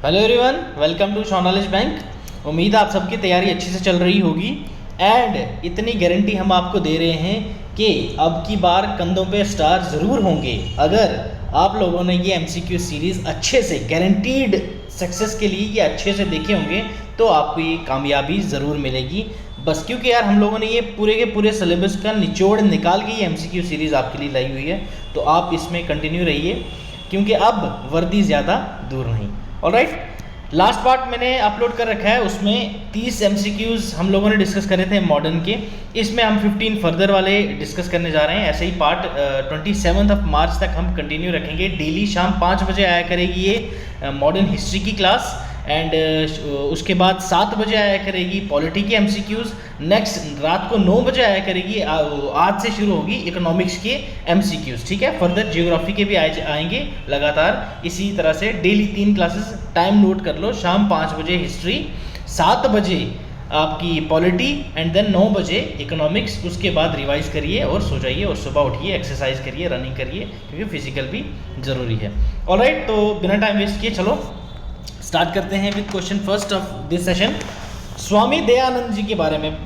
Hello everyone, welcome to knowledge bank. उम्मीद है आप सबकी तैयारी अच्छी से चल रही होगी एंड इतनी गारंटी हम आपको दे रहे हैं कि अब की बार कंधों पे स्टार ज़रूर होंगे अगर आप लोगों ने ये एमसीक्यू सीरीज़ अच्छे से गारंटीड सक्सेस के लिए ये अच्छे से देखे होंगे तो आपको ये कामयाबी ज़रूर मिलेगी। बस क्योंकि यार हम लोगों ने ये पूरे के पूरे सिलेबस का निचोड़ निकाल के ये एमसीक्यू सीरीज़ आपके लिए लाई हुई है, तो आप इसमें कंटिन्यू रहिए क्योंकि अब वर्दी ज़्यादा दूर नहीं। ऑलराइट, लास्ट पार्ट मैंने अपलोड कर रखा है, उसमें 30 एमसीक्यूज़ हम लोगों ने डिस्कस करे थे मॉडर्न के। इसमें हम 15 फर्दर वाले डिस्कस करने जा रहे हैं। ऐसे ही पार्ट 27 मार्च तक हम कंटिन्यू रखेंगे। डेली शाम 5 बजे आया करेगी ये मॉडर्न हिस्ट्री की क्लास एंड उसके बाद 7 बजे आया करेगी पॉलिटी की एमसीक्यूज़। नेक्स्ट रात को 9 बजे आया करेगी, आज से शुरू होगी इकोनॉमिक्स के एमसीक्यूज़। ठीक है, फर्दर जियोग्राफी के भी आएंगे लगातार इसी तरह से। डेली 3 क्लासेस, टाइम नोट कर लो, शाम 5 बजे हिस्ट्री, 7 बजे आपकी पॉलिटी एंड देन 9 बजे इकोनॉमिक्स। उसके बाद रिवाइज करिए और सो जाइए और सुबह उठिए, एक्सरसाइज करिए, रनिंग करिए क्योंकि फिजिकल भी ज़रूरी है। ऑलराइट, तो बिना टाइम वेस्ट किए चलो स्टार्ट करते हैं with question first of this session. Swami Dayanand ji के बारे में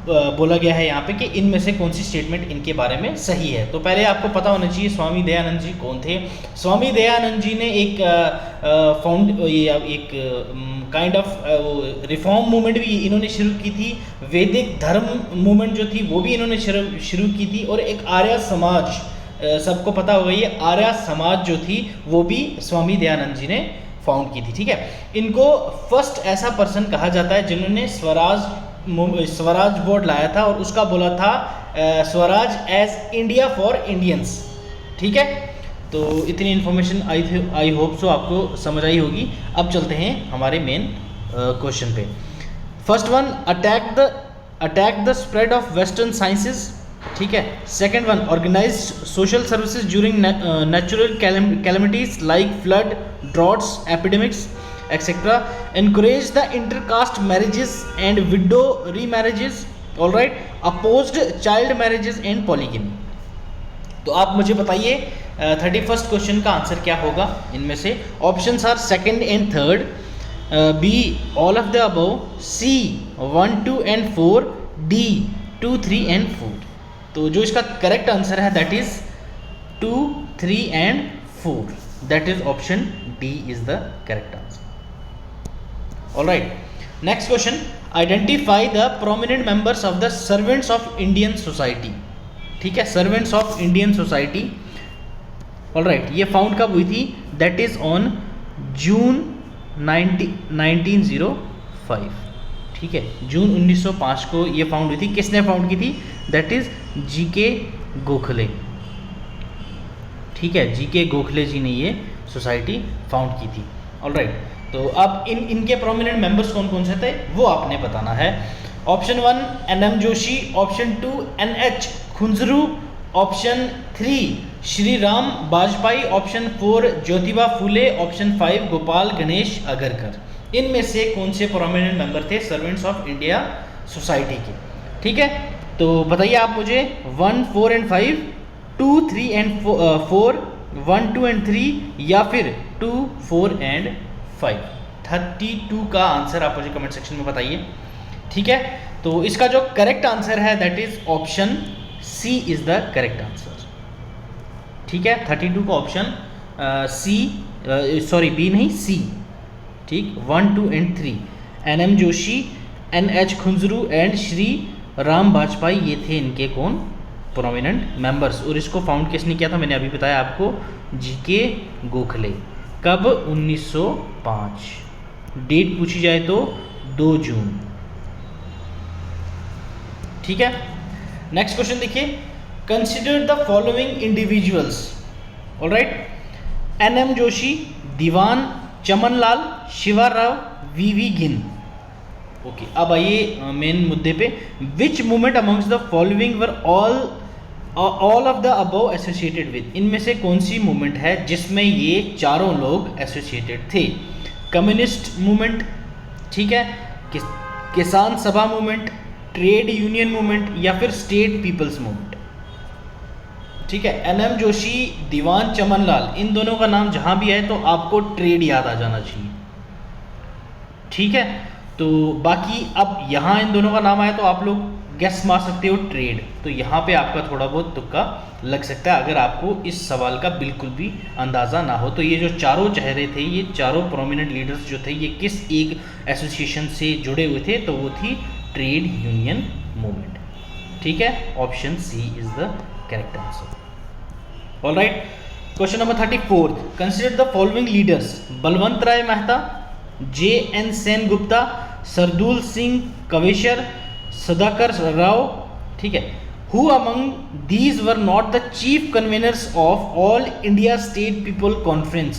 बोला गया है यहाँ पे कि इनमें से कौन सी स्टेटमेंट इनके बारे में सही है। तो पहले आपको पता होना चाहिए स्वामी दयानंद जी कौन थे। स्वामी दयानंद जी ने एक काइंड ऑफ रिफॉर्म मूवमेंट भी इन्होंने शुरू की थी। वैदिक धर्म मूवमेंट जो थी वो भी इन्होंने शुरू की थी। और एक आर्य समाज, सबको पता होगा ये आर्य समाज जो थी वो भी स्वामी दयानंद जी ने फाउंड की थी। ठीक है, इनको फर्स्ट ऐसा पर्सन कहा जाता है जिन्होंने स्वराज बोर्ड लाया था और उसका बोला था Swaraj as India for Indians. ठीक है, तो इतनी इन्फॉर्मेशन आई होप सो आपको समझ आई होगी। अब चलते हैं हमारे मेन क्वेश्चन पे। First one, attack the spread of western sciences. ठीक है, second one, organised social services during natural calamities like flood, droughts, epidemics etc. encourage the intercaste marriages and widow remarriages. all right, opposed child marriages and polygamy. तो आप मुझे बताइए 31st question का answer क्या होगा इनमें से। Options are second and third, B all of the above, C 1, 2 and 4, D 2, 3 and 4। तो जो इसका करेक्ट आंसर है that is 2, 3 and 4, that is option D is the correct answer. Alright, next question, identify the prominent members of the servants of Indian society। ठीक है, servants of Indian society। Alright, ये found कब हुई थी? That is on जून 1905। ठीक है, जून 1905 को ये फाउंड हुई थी। किसने फाउंड की थी? That is GK Gokhale. ठीक है, जीके गोखले जी ने ये सोसाइटी फाउंड की थी। ऑलराइट, तो अब इनके प्रोमिनेंट मेंबर्स कौन कौन से थे वो आपने बताना है। Option 1 NM Joshi, option 2 NH Khunjru, option 3 Shri Ram Bajpai, option 4 Jyotiba Phule, option 5 Gopal Ganesh Agarkar. इनमें से कौन से प्रोमिनेंट मेंबर थे सर्वेंट्स ऑफ इंडिया सोसाइटी के? ठीक है, तो बताइए आप मुझे 1, 4 and 5, 2, 3 and 4, 1, 2 and 3 या फिर 2, 4 and 5। 32 का आंसर आप मुझे कमेंट सेक्शन में बताइए। ठीक है, तो इसका जो करेक्ट आंसर है that is option C is the correct answer. ठीक है, 32 का ऑप्शन सी, सॉरी बी नहीं, सी। ठीक, 1, 2 and 3 NM Joshi, NH Khunjru and Shri Ram Bajpai, ये थे इनके कौन प्रोमिनेंट मेंबर्स। और इसको फाउंड किसने किया था? मैंने अभी बताया आपको, जीके गोखले। कब? 1905। डेट पूछी जाए तो 2 जून। ठीक है, नेक्स्ट क्वेश्चन देखिए, consider the following individuals. Alright, NM Joshi, Diwan Chamanlal, Shivarao, V V गिन। ओके, अब आइए मेन मुद्दे पे। Which movement amongst the following were all of the above associated with. इनमें से कौन सी मूवमेंट है जिसमें ये चारों लोग एसोसिएटेड थे? कम्युनिस्ट मूवमेंट, ठीक है, किसान सभा मूवमेंट, ट्रेड यूनियन मूवमेंट या फिर स्टेट पीपल्स मूवमेंट। ठीक है, NM जोशी, दीवान चमनलाल, इन दोनों का नाम जहाँ भी है तो आपको ट्रेड याद आ जाना चाहिए। ठीक है, तो बाकी अब यहाँ इन दोनों का नाम आया तो आप लोग गेस मार सकते हो ट्रेड, तो यहाँ पे आपका थोड़ा बहुत तुक्का लग सकता है अगर आपको इस सवाल का बिल्कुल भी अंदाज़ा ना हो। तो ये जो चारों चेहरे थे, ये चारों प्रोमिनेंट लीडर्स जो थे, ये किस एक एसोसिएशन से जुड़े हुए थे, तो वो थी ट्रेड यूनियन मूवमेंट। ठीक है, option C is the correct answer. Alright, question number 34, consider the following leaders: Balwant Rai Mehta, JN Sengupta, Sardul Singh Caveeshar, Sudhakar Rao. ठीक है, who among these were not the chief convenors of all India state people conference.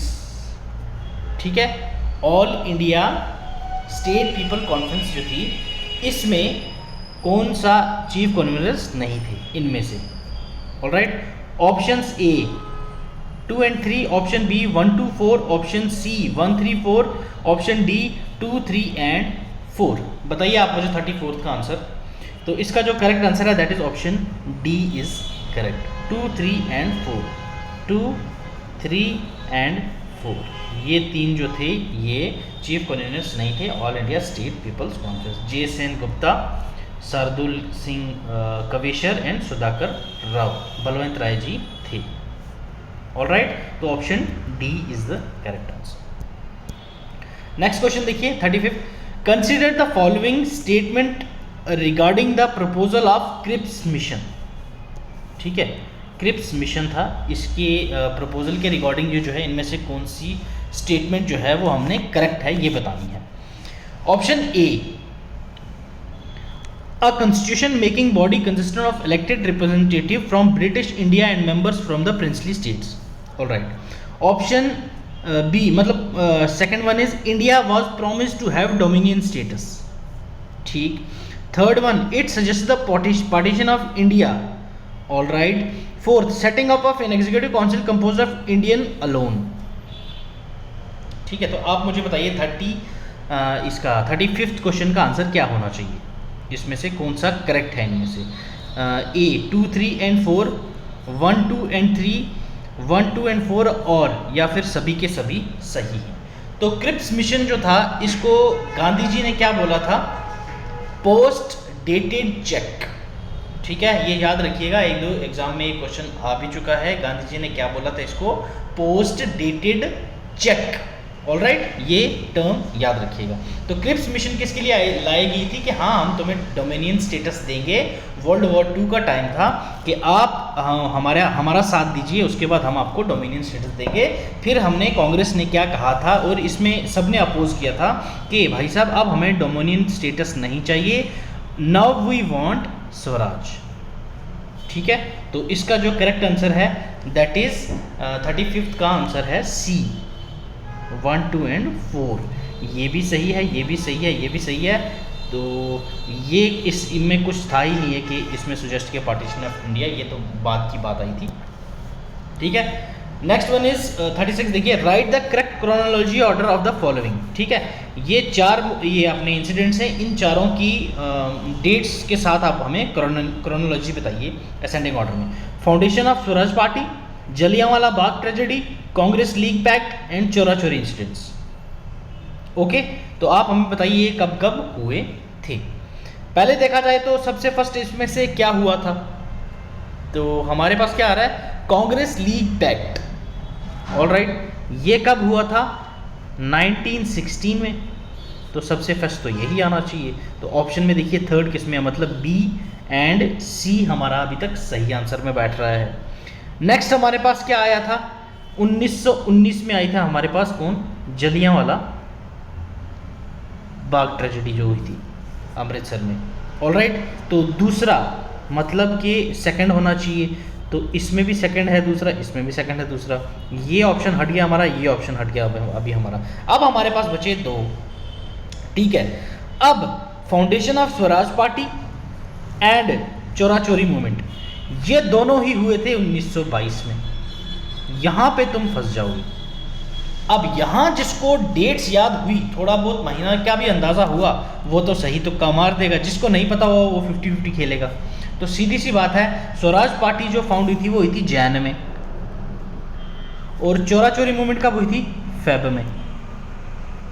ठीक है, all India state people conference जो थी, इसमें कौन सा chief convenors नहीं थे इनमें से? Alright, options A 2 and 3, option B 1 to 4, option C 1 3 4, option D 2 3 and 4। बताइए आप मुझे 34th का आंसर। तो इसका जो करेक्ट आंसर है that is option D is correct, 2 3 and 4, 2 3 and 4, ये तीन जो थे ये चीफ कन्वीनर्स नहीं थे all India state peoples conference. J Sengupta, Sardul Singh Caveeshar and Sudhakar Rao, Balwant Rai ji थे। ऑलराइट, तो option D is the correct answer. Next question देखिए 35, consider the following statement regarding the proposal of Cripps mission. ठीक है, क्रिप्स मिशन था, इसके प्रपोजल के रिगार्डिंग जो है इनमें से कौन सी स्टेटमेंट जो है वो हमने करेक्ट है ये बतानी है। Option A, a constitution making body consisting of elected representative from British India and members from the princely states। all right, option B मतलब second one is India was promised to have dominion status। ठीक, third one it suggests the partition of India। all right, fourth setting up of an executive council composed of Indian alone। ठीक है, तो आप मुझे बताइए 35th question का answer क्या होना चाहिए, इसमें से कौन सा करेक्ट है इनमें से? ए 2 3 and 4, 1 2 and 3, 1 2 and 4, और या फिर सभी के सभी सही हैं। तो क्रिप्स मिशन जो था इसको गांधी जी ने क्या बोला था? Post dated cheque. ठीक है, ये याद रखिएगा, एक दो एग्जाम में एक क्वेश्चन आ भी चुका है। गांधी जी ने क्या बोला था इसको? Post dated cheque. ऑलराइट, ये टर्म याद रखिएगा। तो क्रिप्स मिशन किसके लिए लाई गई थी कि हाँ हम तुम्हें डोमिनियन स्टेटस देंगे। वर्ल्ड वॉर 2 का टाइम था कि आप हमारा साथ दीजिए, उसके बाद हम आपको डोमिनियन स्टेटस देंगे। फिर हमने कांग्रेस ने क्या कहा था, और इसमें सबने अपोज किया था कि भाई साहब अब हमें डोमिनियन स्टेटस नहीं चाहिए, नाउ वी वांट स्वराज। ठीक है, तो इसका जो करेक्ट आंसर है दैट इज 35th का आंसर है सी 1 2 and 4। ये भी सही है, ये भी सही है, ये भी सही है। तो ये इनमें कुछ था ही नहीं है कि इसमें सुजेस्ट किया पार्टीशन ऑफ इंडिया, ये तो बाद की बात आई थी। ठीक है, नेक्स्ट वन इज 36, देखिए right the correct chronology order of the following. ठीक है, ये अपने इंसिडेंट्स हैं, इन चारों की डेट्स के साथ आप हमें क्रोनोलॉजी बताइए असेंडिंग ऑर्डर में। Foundation of Swaraj party, Jallianwala Bagh tragedy, Congress league pact and Chaura Chauri incidents. Okay, तो आप हमें बताइए कब कब हुए थे। पहले देखा जाए तो सबसे फर्स्ट इसमें से क्या हुआ था, तो हमारे पास क्या आ रहा है? Congress league pact. ऑलराइट, ये कब हुआ था? 1916 में। तो सबसे फर्स्ट तो यही आना चाहिए। तो ऑप्शन में देखिए थर्ड किस में है, मतलब बी एंड सी हमारा अभी तक सही आंसर में बैठ रहा है। नेक्स्ट हमारे पास क्या आया था? 1919 में आई था हमारे पास कौन? जलियांवाला बाग ट्रेजेडी जो हुई थी अमृतसर में। ऑलराइट, तो दूसरा मतलब कि सेकंड होना चाहिए, तो इसमें भी सेकंड है दूसरा, इसमें भी सेकंड है दूसरा। ये ऑप्शन हट गया हमारा, ये ऑप्शन हट गया अभी हमारा। अब हमारे पास बचे दो। ठीक है, अब foundation of Swaraj party and Chaura Chauri movement, ये दोनों ही हुए थे 1922 में। यहां पे तुम फंस जाओगे। अब यहां जिसको डेट्स याद हुई, थोड़ा बहुत महीना क्या भी अंदाजा हुआ, वो तो सही तुक्का मार देगा। जिसको नहीं पता हुआ वो 50-50 खेलेगा। तो सीधी सी बात है, स्वराज पार्टी जो फाउंड हुई थी वो हुई थी जैन में, और चोरा चोरी मूवमेंट कब हुई थी? फेब में।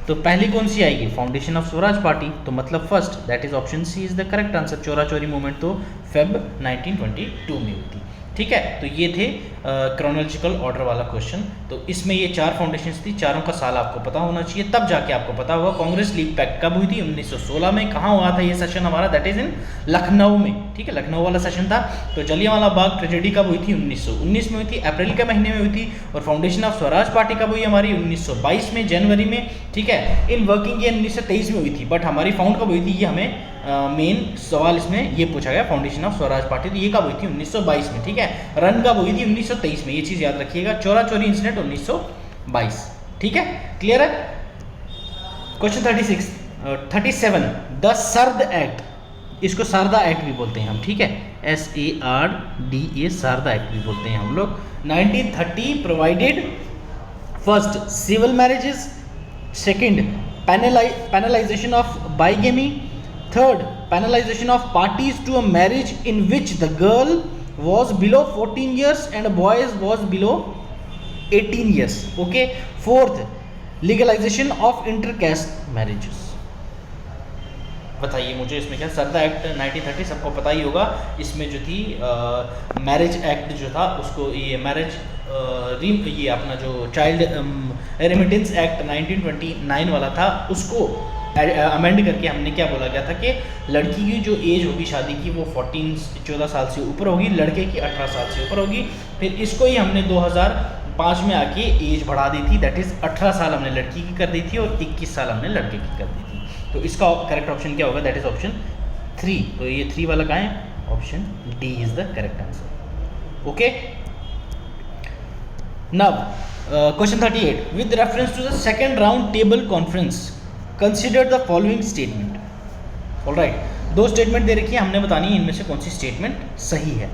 तो पहली कौन सी आएगी, फाउंडेशन ऑफ स्वराज पार्टी, तो मतलब first, that is option C is the correct answer. Chaura Chauri movement तो फेब 1922 में हुई थी। ठीक है, तो ये थे क्रोनोलॉजिकल ऑर्डर वाला क्वेश्चन। तो इसमें ये 4 फाउंडेशंस थी, चारों का साल आपको पता होना चाहिए, तब जाके आपको पता होगा कांग्रेस लीग पैक्ट कब हुई थी, 1916 में। कहाँ हुआ था ये सेशन हमारा, दैट इज इन लखनऊ में। ठीक है, लखनऊ वाला सेशन था। तो जलियांवाला बाग ट्रेजेडी कब हुई थी, 1919 में हुई थी, अप्रैल के महीने में हुई थी। और फाउंडेशन ऑफ स्वराज पार्टी कब हुई हमारी, 1922 में, जनवरी में। ठीक है, इन वर्किंग ये 1923 में हुई थी, बट हमारी फाउंड कब हुई थी, ये हमें मेन सवाल इसमें ये पूछा गया, फाउंडेशन ऑफ स्वराज पार्टी, तो ये कब हुई थी, 1922 में। ठीक है, रन कब हुई थी, 1923 में, ये चीज़ याद रखिएगा। चोरा चोरी इंसिडेंट 1922। ठीक है, क्लियर है। क्वेश्चन 37, द सरद एक्ट, इसको सारदा एक्ट भी बोलते हैं हम। ठीक है, SARDA, सारदा एक्ट भी बोलते हैं हम लोग। 1930 provided first civil marriages, second penalization of bigamy, third penalization of parties to a marriage in which the girl was below 14 years and boy was below 18 years. Okay, fourth legalization of intercaste marriages. बताइए मुझे इसमें क्या, सरदा act 1930 सबको पता ही होगा। इसमें जो थी मैरिज एक्ट जो था उसको, ये मैरिज ये अपना जो चाइल्ड रेमिटेंस एक्ट 1929 वाला था, उसको अमेंड करके हमने क्या बोला गया था कि लड़की की जो एज होगी शादी की वो 14 साल से ऊपर होगी, लड़के की 18 साल से ऊपर होगी। फिर इसको ही हमने 2005 में आके एज बढ़ा दी थी, दैट इज़ 18 साल हमने लड़की की कर दी थी और 21 साल हमने लड़के की कर दी थी। तो इसका करेक्ट ऑप्शन क्या होगा, दैट इज ऑप्शन 3। तो ये 3 वाला कहाँ है, option D is the correct answer. Okay, now question 38, with reference to the second round table conference consider the following statement. Alright, 2 statement दे रखी है, हमने बतानी है इनमें से कौन सी स्टेटमेंट सही है,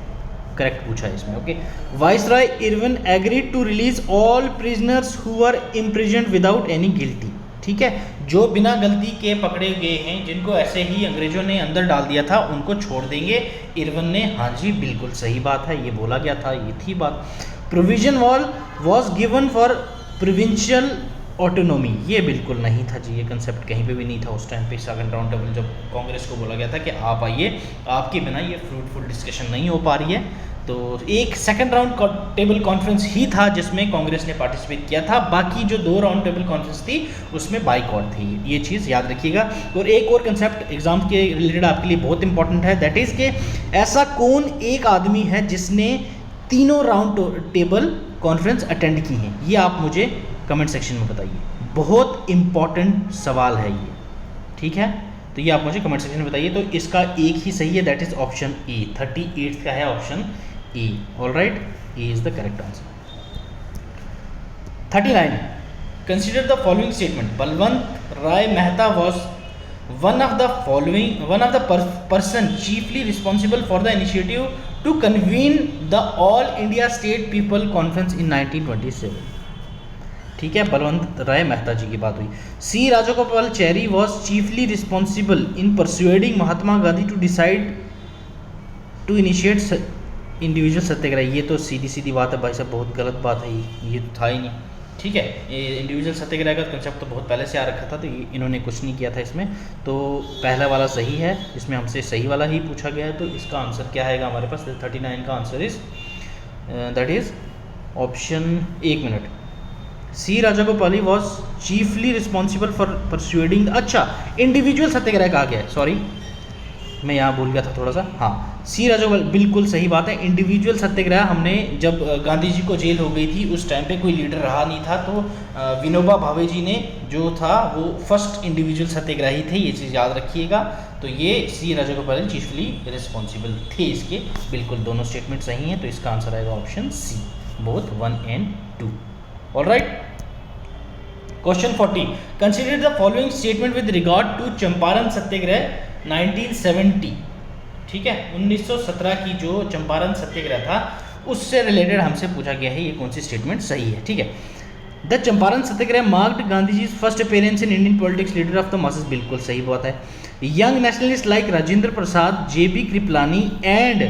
करेक्ट पूछा है इसमें। Okay, viceroy Irwin agreed to release all prisoners who are imprisoned without any guilty. ठीक है, जो बिना गलती के पकड़े गए हैं, जिनको ऐसे ही अंग्रेजों ने अंदर डाल दिया था, उनको छोड़ देंगे। इरविन ने, हाँ जी बिल्कुल सही बात है, ये बोला गया था, ये थी बात। Provision was given for provincial autonomy, ये बिल्कुल नहीं था जी, ये कंसेप्ट कहीं पे भी नहीं था उस टाइम पे। सेकंड राउंड टेबल जब कांग्रेस को बोला गया था कि आप आइए, आपके बिना ये फ्रूटफुल डिस्कशन नहीं हो पा रही है। तो एक सेकंड राउंड टेबल कॉन्फ्रेंस ही था जिसमें कांग्रेस ने पार्टिसिपेट किया था, बाकी जो 2 राउंड टेबल कॉन्फ्रेंस थी उसमें बाइकॉट थी, ये चीज़ याद रखिएगा। और एक और कंसेप्ट एग्जाम के रिलेटेड आपके लिए बहुत इंपॉर्टेंट है, दैट इज़ के ऐसा कौन एक आदमी है जिसने 3 राउंड टेबल कॉन्फ्रेंस अटेंड की हैं, ये आप मुझे कमेंट सेक्शन में बताइए, बहुत इंपॉर्टेंट सवाल है ये। ठीक है, तो ये आप मुझे कमेंट सेक्शन में बताइए। तो इसका एक ही सही है, दैट इज ऑप्शन ए, 38 का है option A. Alright, A is the correct answer. 39, consider the following statement, Balwant Rai Mehta was one of the person chiefly responsible for the initiative to convene the all India state people conference in 1927। ठीक है, बलवंत राय मेहता जी की बात हुई। C Rajagopalachari was chiefly responsible in persuading Mahatma Gandhi to decide to initiate individual satyagraha. ये तो सीधी सीधी बात है भाई साहब, बहुत गलत बात है, ये तो था ही नहीं। ठीक है, ये इंडिविजुअल सत्याग्रह का कंसेप्ट तो बहुत पहले से आ रखा था, तो इन्होंने कुछ नहीं किया था इसमें। तो पहला वाला सही है, इसमें हमसे सही वाला ही पूछा गया है, तो इसका आंसर क्या आएगा हमारे पास, 39 का answer is that is option, 1 minute, C Rajagopalachari was chiefly responsible for persuading, अच्छा इंडिविजुअल सत्याग्रह कहा गया है, सॉरी मैं यहाँ भूल गया था थोड़ा सा। हाँ, सी राजागोपाल बिल्कुल सही बात है, इंडिविजुअल सत्याग्रह हमने जब गांधी जी को जेल हो गई थी उस टाइम पे कोई लीडर रहा नहीं था, तो विनोबा भावे जी ने जो था वो फर्स्ट इंडिविजुअल सत्याग्रही थे, ये चीज़ याद रखिएगा। तो ये सी राजागोपाल चीफली रिस्पॉन्सिबल थे इसके, बिल्कुल दोनों स्टेटमेंट सही हैं, तो इसका आंसर आएगा option C, both 1 and 2। Alright, question 40, consider the following statement with regard to Champaran satyagraha 1970। ठीक है, 1917 की जो चंपारण सत्याग्रह था उससे रिलेटेड हमसे पूछा गया है, ये कौन सी स्टेटमेंट सही है। ठीक है, the Champaran Satyagraha marked Gandhi ji first appearance in Indian politics, leader of the masses, बिल्कुल सही बात है। Young nationalist like Rajendra Prasad, JB Kripalani and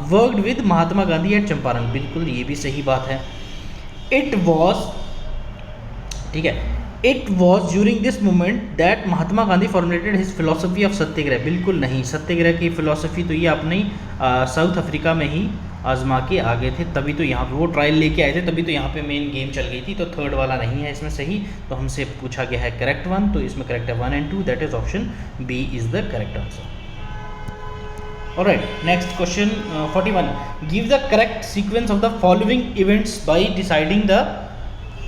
worked with Mahatma Gandhi at Champaran, बिल्कुल ये भी सही बात है। इट वॉज, ठीक है, it was during this moment that Mahatma Gandhi formulated his philosophy of satyagraha. बिल्कुल नहीं, सत्याग्रह की फिलोसफी तो ये अपने साउथ अफ्रीका में ही आजमा के आ गए थे, तभी तो यहाँ पे वो ट्रायल लेके आए थे, तभी तो यहाँ पे मेन गेम चल गई थी। तो थर्ड वाला नहीं है इसमें सही, तो हमसे पूछा गया है करेक्ट वन, तो इसमें करेक्ट है 1 and 2, that is option B is the correct answer. Alright, next question 41, give the correct sequence of the following events by deciding the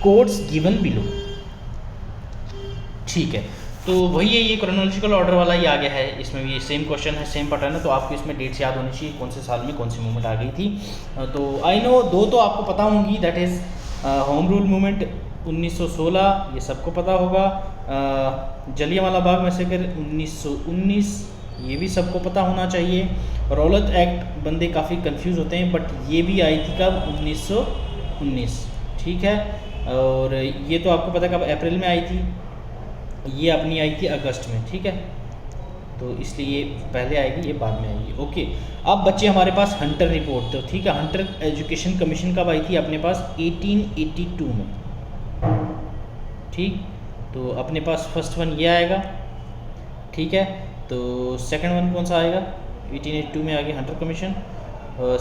codes given below. ठीक है, तो वही है, ये क्रोनोलॉजिकल ऑर्डर वाला ही आ गया है, इसमें भी सेम क्वेश्चन है, सेम पैटर्न है, तो आपको इसमें डेट्स याद होनी चाहिए, कौन से साल में कौन सी मूवमेंट आ गई थी। तो आई नो दो तो आपको पता होंगी, that is home rule movement 1916, ये सबको पता होगा। जलियांवाला बाग मैसेकर 1919, ये भी सबको पता होना चाहिए। रौलत एक्ट बंदे काफ़ी कंफ्यूज होते हैं, बट ये भी आई थी कब, 1919, ठीक है। और ये तो आपको पता कब, अप्रैल में आई थी, ये अपनी आई थी अगस्त में, ठीक है, तो इसलिए ये पहले आएगी, ये बाद में आएगी। ओके, अब बच्चे हमारे पास हंटर रिपोर्ट, तो ठीक है, हंटर एजुकेशन कमीशन कब आई थी अपने पास, 1882 में, ठीक। तो अपने पास फर्स्ट वन ये आएगा, ठीक है। तो सेकंड वन कौन सा आएगा, 1882 में आ गया हंटर कमीशन,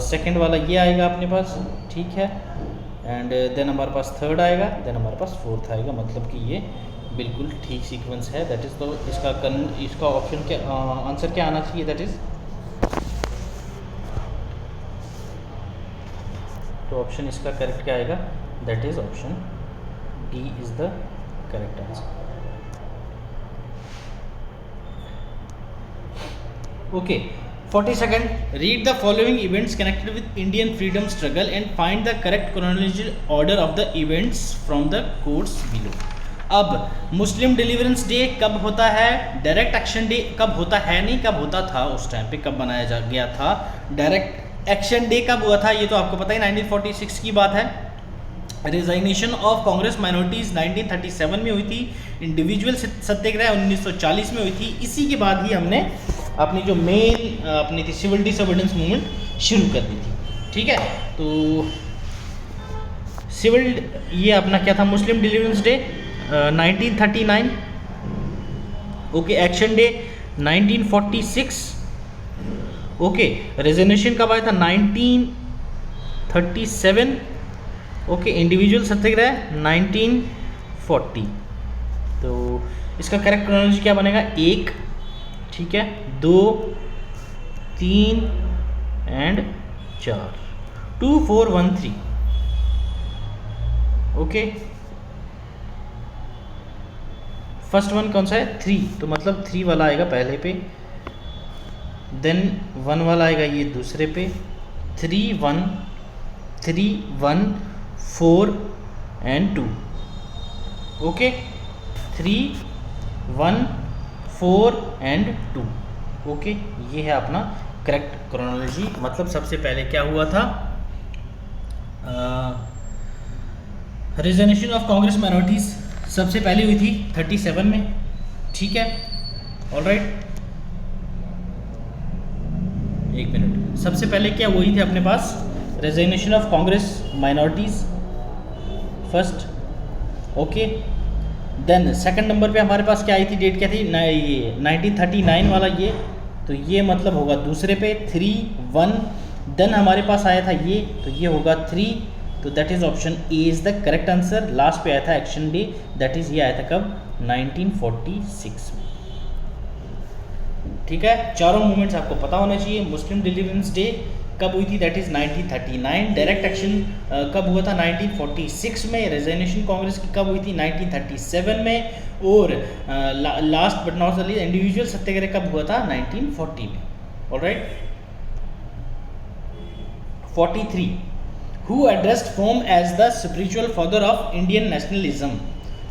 सेकंड वाला ये आएगा अपने पास, ठीक है। एंड देन हमारे पास थर्ड आएगा, देन हमारे पास फोर्थ आएगा, मतलब कि ये बिल्कुल ठीक सीक्वेंस है, दैट इज़। तो इसका ऑप्शन क्या, आंसर क्या आना चाहिए, दैट इज़, तो ऑप्शन इसका करेक्ट क्या आएगा, that is option D is the correct answer. Okay, 42nd, read the following events connected with Indian freedom struggle and find the correct chronological order of the events from the codes below. अब मुस्लिम deliverance day कब होता है, direct action day कब होता है, नहीं कब होता था, उस टाइम पे कब बनाया गया था, डायरेक्ट एक्शन डे कब हुआ था, ये तो आपको पता है, 1946 की बात है। रिजाइनेशन ऑफ कांग्रेस माइनॉरिटीज़ 1937 में हुई थी, इंडिविजुअल सत्याग्रह 1940 में हुई थी। इसी के बाद ही हमने अपनी जो मेन अपनी थी सिविल डिसोबीडियंस मूवमेंट शुरू कर दी थी, ठीक है। तो सिविल ये अपना क्या था, Muslim deliverance day 1939, okay, action day 1946, okay, resolution कब आया था, 1937, ओके, इंडिविजुअल सत्याग्रह 1940। तो इसका करेक्ट क्रोनोलॉजी क्या बनेगा, 1, ठीक है, 2, 3 एंड 4, 2, 4, 1, 3, ओके। फर्स्ट वन कौन सा है, 3, तो मतलब 3 वाला आएगा पहले पे, देन 1 वाला आएगा ये दूसरे पे, 3, 1, 4 एंड 2, ओके, 3, 1, 4 एंड 2, ओके। ये है अपना करेक्ट क्रोनोलॉजी। मतलब सबसे पहले क्या हुआ था, रिजर्वेशन ऑफ कांग्रेस माइनॉरिटीज़ सबसे पहले हुई थी 37 में, ठीक है, ऑलराइट। एक मिनट, सबसे पहले क्या हुई थी अपने पास, reservation of Congress minorities first, okay. Then second number पे हमारे पास क्या आई थी, डेट क्या थी, ये 1939 वाला, ये तो ये मतलब होगा दूसरे पे, 3, 1, देन हमारे पास आया था ये, तो ये होगा 3, तो that is option A is the correct answer. Last पे आया था एक्शन डे, दैट इज़ ये आया था कब, 1946 में, ठीक है। चारों मूवमेंट्स आपको पता होना चाहिए। मुस्लिम डिलीवरेंस डे कब हुई थी, दैट इज़ 1939। डायरेक्ट एक्शन कब हुआ था, 1946 में। रेजिग्नेशन कांग्रेस की कब हुई थी, 1937 में। और last but not least individual satyagraha कब हुआ था, 1940 में, alright. 43, who addressed from as the spiritual father of Indian nationalism.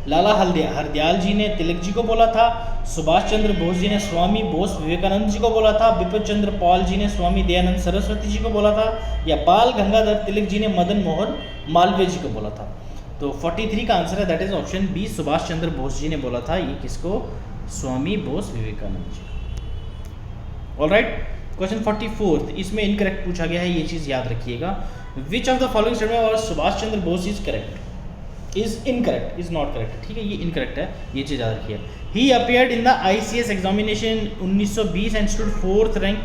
Lala Hardayal ji ने तिलक जी को बोला था, सुभाष चंद्र बोस जी ने स्वामी बोस विवेकानंद जी को बोला था, बिपिन चंद्र पाल जी ने स्वामी दयानंद सरस्वती जी को बोला था, या बाल गंगाधर तिलक जी ने मदन मोहन मालवीय जी को बोला था। तो 43 का आंसर है that is option B, Subhash Chandra Bose ji ने बोला था। ये किसको, स्वामी बोस विवेकानंद जी। ऑलराइट, क्वेश्चन 44, इसमें इनकरेक्ट पूछा गया है, ये चीज़ याद रखिएगा। Which of the following statement और Subhash Chandra Bose is correct. Is incorrect, is not correct, ठीक है, ये इनकरेक्ट है, ये चीज़ याद रखिए। He appeared in the ICS examination 1920 and stood 4th rank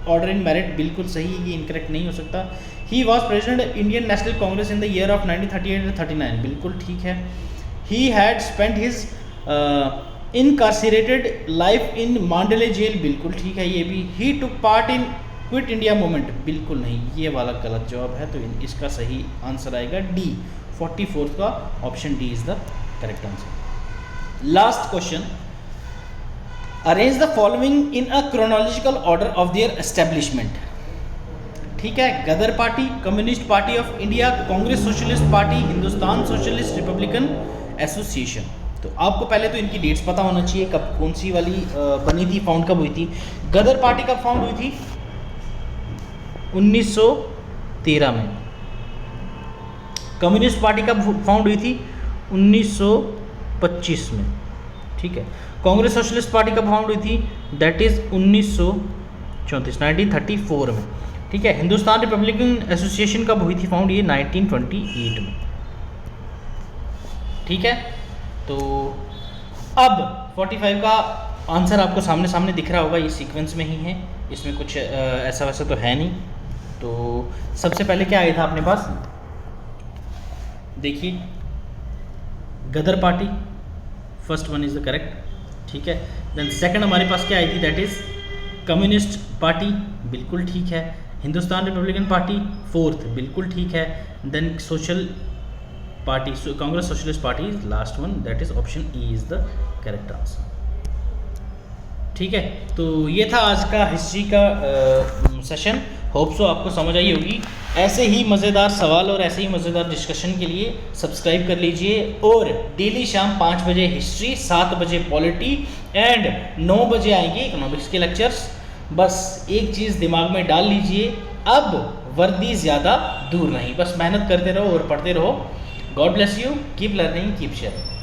order in merit, बिल्कुल सही, ये इनकरेक्ट नहीं हो सकता। He was president Indian National Congress in the year of 1938-39, बिल्कुल ठीक है। He had spent his incarcerated life in Mandalay jail, बिल्कुल ठीक है ये भी। He took part in Quit India Movement, बिल्कुल नहीं, ये वाला गलत जवाब है, तो इसका सही आंसर आएगा डी, 44th का option D is the correct answer. Last question, arrange the following in a chronological order of their establishment, ठीक है। Ghadar Party, Communist Party of India, Congress socialist Party, Hindustan Socialist Republican Association. तो आपको पहले तो इनकी dates पता होना चाहिए, कब कौन सी वाली बनी थी, फाउंड कब हुई थी। गदर पार्टी कब फाउंड हुई थी? 1913 में। कम्युनिस्ट पार्टी कब फाउंड हुई थी? 1925 में, ठीक है। कांग्रेस सोशलिस्ट पार्टी कब फाउंड हुई थी? दैट इज 1934 में, ठीक है। हिंदुस्तान रिपब्लिकन एसोसिएशन कब हुई थी फाउंड? ये 1928 में, ठीक है। तो अब 45 का आंसर आपको सामने सामने दिख रहा होगा, ये सीक्वेंस में ही है, इसमें कुछ ऐसा वैसा तो है नहीं। तो सबसे पहले क्या आया था अपने पास, देखिए, Ghadar Party, first one is the correct, ठीक है। देन सेकंड हमारे पास क्या आई थी, दैट इज़ कम्युनिस्ट पार्टी, बिल्कुल ठीक है। हिंदुस्तान रिपब्लिकन पार्टी 4th, बिल्कुल ठीक है। Then social party, Congress socialist party is last one, that is option E is the correct answer, ठीक है। तो ये था आज का हिस्ट्री का सेशन, होप सो आपको समझ आई होगी। ऐसे ही मज़ेदार सवाल और ऐसे ही मज़ेदार डिस्कशन के लिए सब्सक्राइब कर लीजिए, और डेली शाम 5 बजे हिस्ट्री, 7 बजे पॉलिटी एंड 9 बजे आएंगे इकोनॉमिक्स के लेक्चर्स। बस एक चीज़ दिमाग में डाल लीजिए, अब वर्दी ज़्यादा दूर नहीं, बस मेहनत करते रहो और पढ़ते रहो। God bless you, keep learning, keep sharing.